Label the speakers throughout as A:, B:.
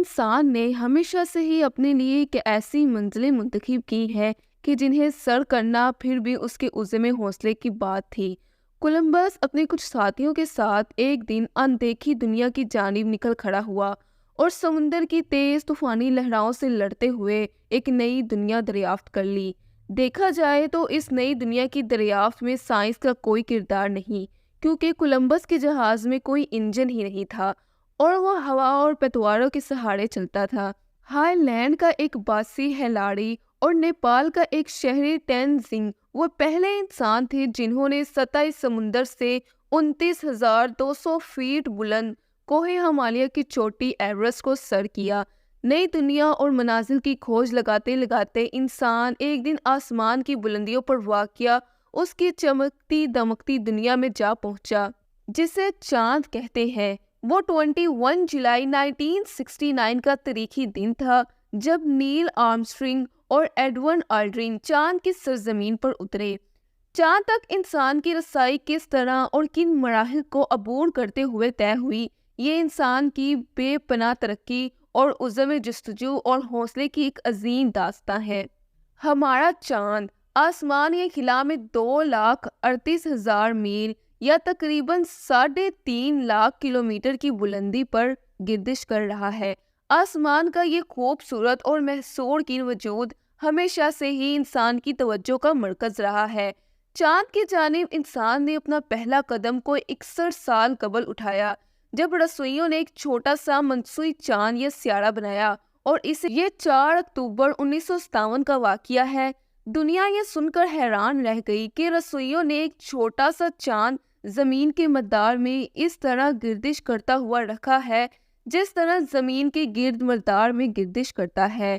A: انسان نے ہمیشہ سے ہی اپنے لیے ایک ایسی منزلیں منتخب کی ہے کہ جنہیں سر کرنا پھر بھی اس کے عزم حوصلے کی بات تھی۔ کولمبس اپنے کچھ ساتھیوں کے ساتھ ایک دن اندیکھی دنیا کی جانب نکل کھڑا ہوا اور سمندر کی تیز طوفانی لہروں سے لڑتے ہوئے ایک نئی دنیا دریافت کر لی۔ دیکھا جائے تو اس نئی دنیا کی دریافت میں سائنس کا کوئی کردار نہیں، کیونکہ کولمبس کے جہاز میں کوئی انجن ہی نہیں تھا اور وہ ہوا اور پتواروں کے سہارے چلتا تھا۔ ہائی لینڈ کا ایک باسی ہیلاڑی اور نیپال کا ایک شہری ٹینزنگ وہ پہلے انسان تھے جنہوں نے سطح سمندر سے 29,200 فیٹ بلند کوہ ہمالیہ کی چوٹی ایورسٹ کو سر کیا۔ نئی دنیا اور منازل کی کھوج لگاتے لگاتے انسان ایک دن آسمان کی بلندیوں پر واقع اس کی چمکتی دمکتی دنیا میں جا پہنچا جسے چاند کہتے ہیں۔ وہ 21 جولائی 1969 کا تاریخی دن تھا جب نیل آرمسٹرنگ اور ایڈون آلڈرن چاند کی سرزمین پر اترے۔ چاند تک انسان کی رسائی کس طرح اور کن مراحل کو عبور کرتے ہوئے طے ہوئی، یہ انسان کی بے پناہ ترقی اور عزم جستجو اور حوصلے کی ایک عظیم داستان ہے۔ ہمارا چاند آسمان یا خلا میں 2,38,000 میل یا تقریباً 3.5 لاکھ کلومیٹر کی بلندی پر گردش کر رہا ہے۔ آسمان کا یہ خوبصورت اور محصور کن وجود ہمیشہ سے ہی انسان کی توجہ کا مرکز رہا ہے۔ چاند کی جانب انسان نے اپنا پہلا قدم کوئی 61 سال قبل اٹھایا جب رسوئیوں نے ایک چھوٹا سا منصوعی چاند یا سیارہ بنایا اور یہ 4 اکتوبر 1957 کا واقعہ ہے۔ دنیا یہ سن کر حیران رہ گئی کہ رسوئیوں نے ایک چھوٹا سا چاند زمین کے مدار میں اس طرح گردش کرتا ہوا رکھا ہے جس طرح زمین کے گرد مدار میں گردش کرتا ہے۔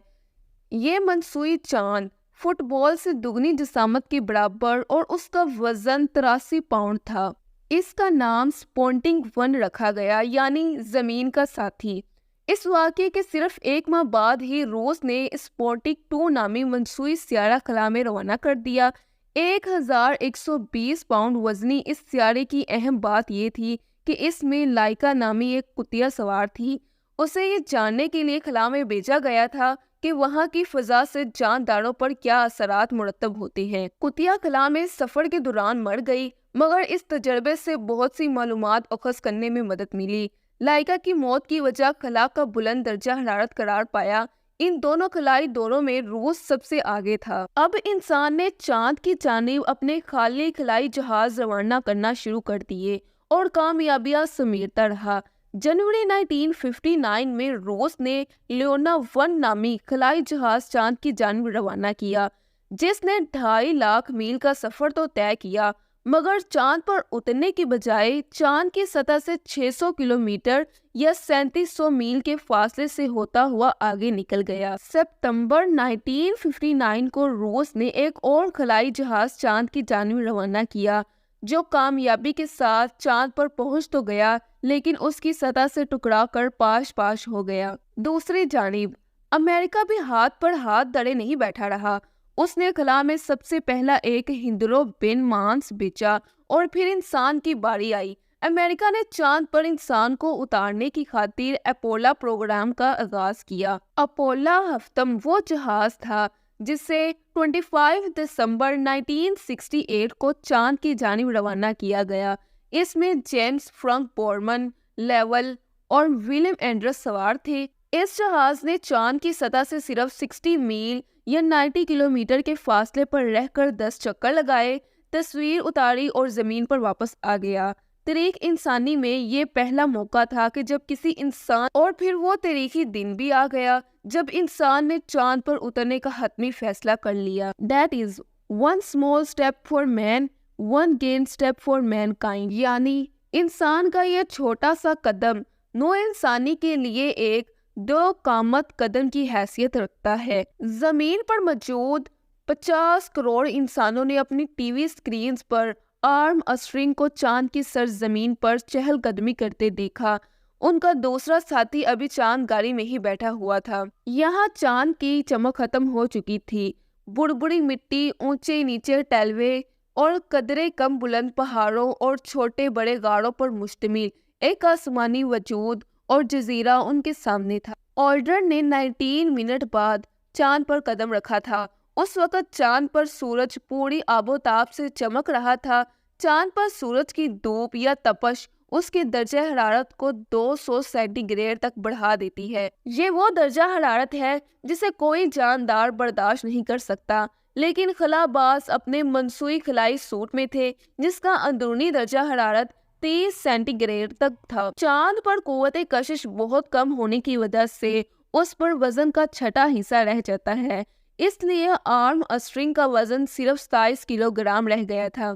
A: یہ منصوعی چاند فٹ بال سے دگنی جسامت کے برابر اور اس کا وزن 83 پاؤنڈ تھا۔ اس کا نام سپوٹنک 1 رکھا گیا، یعنی زمین کا ساتھی۔ اس واقعے کے صرف ایک ماہ بعد ہی روس نے سپوٹنک 2 نامی منصوعی سیارہ خلا میں روانہ کر دیا۔ 1,120 پاؤنڈ وزنی اس سیارے کی اہم بات یہ تھی کہ اس میں لائکا نامی ایک کتیا سوار تھی۔ اسے یہ جاننے کے لیے خلا میں بھیجا گیا تھا کہ وہاں کی فضا سے جانداروں پر کیا اثرات مرتب ہوتے ہیں۔ کتیا خلا میں سفر کے دوران مر گئی، مگر اس تجربے سے بہت سی معلومات اخذ کرنے میں مدد ملی۔ لائکا کی موت کی وجہ خلا کا بلند درجہ حرارت قرار پایا۔ ان دونوں خلائی دوروں میں روس سب سے آگے تھا۔ اب انسان نے چاند کی جانب اپنے خالی خلائی جہاز روانہ کرنا شروع کر دیے اور کامیابیاں سمیٹتا رہا۔ جنوری 1959 میں روس نے لیونا 1 نامی خلائی جہاز چاند کی جانب روانہ کیا، جس نے 2.5 لاکھ میل کا سفر تو طے کیا، مگر چاند پر اترنے کی بجائے چاند کی سطح سے 600 کلومیٹر یا 3700 میل کے فاصلے سے ہوتا ہوا آگے نکل گیا۔ ستمبر 1959 کو روس نے ایک اور خلائی جہاز چاند کی جانب روانہ کیا، جو کامیابی کے ساتھ چاند پر پہنچ تو گیا لیکن اس کی سطح سے ٹکرا کر پاش ہو گیا۔ دوسری جانب امریکہ بھی ہاتھ پر ہاتھ دھرے نہیں بیٹھا رہا۔ اس نے خلا میں سب سے پہلا ایک ہندرو بن مانس بھیجا اور پھر انسان کی باری آئی۔ امریکہ نے چاند پر انسان کو اتارنے کی خاطر اپولا پروگرام کا آغاز کیا۔ اپولا ہفتم وہ جہاز تھا جسے 25 دسمبر 1968 کو چاند کی جانب روانہ کیا گیا۔ اس میں جیمز فرانک بورمن، لیول اور ولیم اینڈرس سوار تھے۔ اس جہاز نے چاند کی سطح سے صرف 60 میل یا 90 کلومیٹر کے فاصلے پر رہ کر 10 چکر لگائے، تصویر اتاری اور زمین پر واپس آ گیا۔ تاریخ انسانی میں یہ پہلا موقع تھا کہ جب کسی انسان، اور پھر وہ تاریخی دن بھی آ گیا جب انسان نے چاند پر اترنے کا حتمی فیصلہ کر لیا۔ That is one small step for man, one giant step for mankind، یعنی انسان کا یہ چھوٹا سا قدم نو انسانی کے لیے ایک 2 قامت قدم کی حیثیت رکھتا ہے۔ زمین پر موجود 50 کروڑ انسانوں نے اپنی ٹی وی اسکرینز پر آرم اسٹرنگ کو چاند کی سرزمین پر چہل قدمی کرتے دیکھا۔ ان کا دوسرا ساتھی ابھی چاند گاڑی میں ہی بیٹھا ہوا تھا۔ یہاں چاند کی چمک ختم ہو چکی تھی۔ بڑبڑی مٹی، اونچے نیچے ٹیلوے اور قدرے کم بلند پہاڑوں اور چھوٹے بڑے غاروں پر مشتمل ایک آسمانی وجود اور جزیرہ ان کے سامنے تھا۔ آلڈرن نے 19 منٹ بعد چاند پر قدم رکھا تھا۔ اس وقت چاند پر سورج پوری آب و تاب سے چمک رہا تھا۔ چاند پر سورج کی دھوپ یا تپش اس کے درجہ حرارت کو 200 سینٹی گریڈ تک بڑھا دیتی ہے۔ یہ وہ درجہ حرارت ہے جسے کوئی جاندار برداشت نہیں کر سکتا، لیکن خلا باز اپنے منصوعی خلائی سوٹ میں تھے جس کا اندرونی درجہ حرارت 30 سینٹی گریڈ تک تھا۔ چاند پر قوت کشش بہت کم ہونے کی وجہ سے اس پر وزن کا چھٹا حصہ رہ جاتا ہے، اس لیے آرم اسٹرنگ کا وزن صرف 27 کلو گرام رہ گیا تھا۔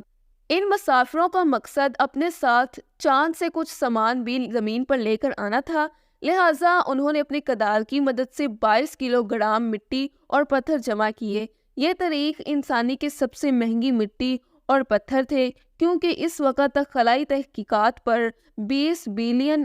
A: ان مسافروں کا مقصد اپنے ساتھ چاند سے کچھ سامان بھی زمین پر لے کر آنا تھا، لہٰذا انہوں نے اپنے کدال کی مدد سے 22 کلو گرام مٹی اور پتھر جمع کیے۔ یہ تاریخ انسانی کے سب سے مہنگی مٹی اور پتھر تھے، کیونکہ اس وقت تک خلائی تحقیقات پر $20 بلین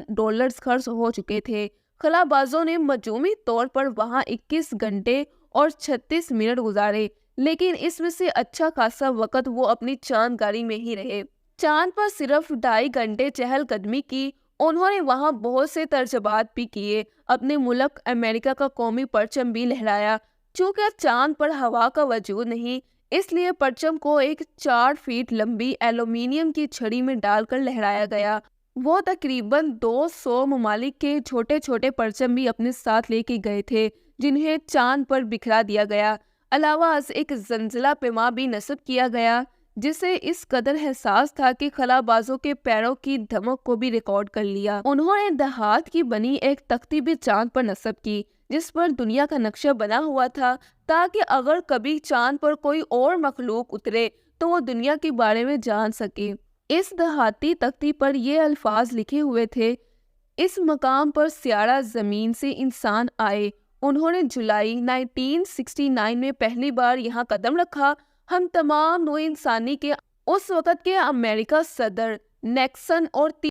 A: خرچ ہو چکے تھے۔ خلا بازوں نے مجموعی طور پر وہاں 21 گھنٹے اور 36 منٹ گزارے، لیکن اس میں سے اچھا خاصا وقت وہ اپنی چاند گاڑی میں ہی رہے۔ چاند پر صرف 2.5 گھنٹے چہل قدمی کی، انہوں نے وہاں بہت سے تجربات بھی کیے، اپنے ملک امریکہ کا قومی پرچم بھی لہرایا۔ چونکہ چاند پر ہوا کا وجود نہیں، اس لیے پرچم کو ایک 4 فیٹ لمبی ایلومینیم کی چھڑی میں ڈال کر لہرایا گیا۔ وہ تقریباً 200 ممالک کے چھوٹے چھوٹے پرچم بھی اپنے ساتھ لے کے گئے تھے جنہیں چاند پر بکھرا دیا گیا۔ علاوہ از ایک زلزلہ پیما بھی نصب کیا گیا جسے اس قدر حساس تھا کہ خلا بازوں کے پیروں کی دھمک کو بھی ریکارڈ کر لیا۔ انہوں نے دھات کی بنی ایک تختی بھی چاند پر نصب کی جس پر دنیا کا نقشہ بنا ہوا تھا، تاکہ اگر کبھی چاند پر کوئی اور مخلوق اترے تو وہ دنیا کے بارے میں جان سکے۔ اس دھاتی تختی پر یہ الفاظ لکھے ہوئے تھے: اس مقام پر سیارہ زمین سے انسان آئے، انہوں نے جولائی 1969 میں پہلی بار یہاں قدم رکھا۔ ہم تمام نوع انسانی کے اس وقت کے امریکہ صدر نیکسن اور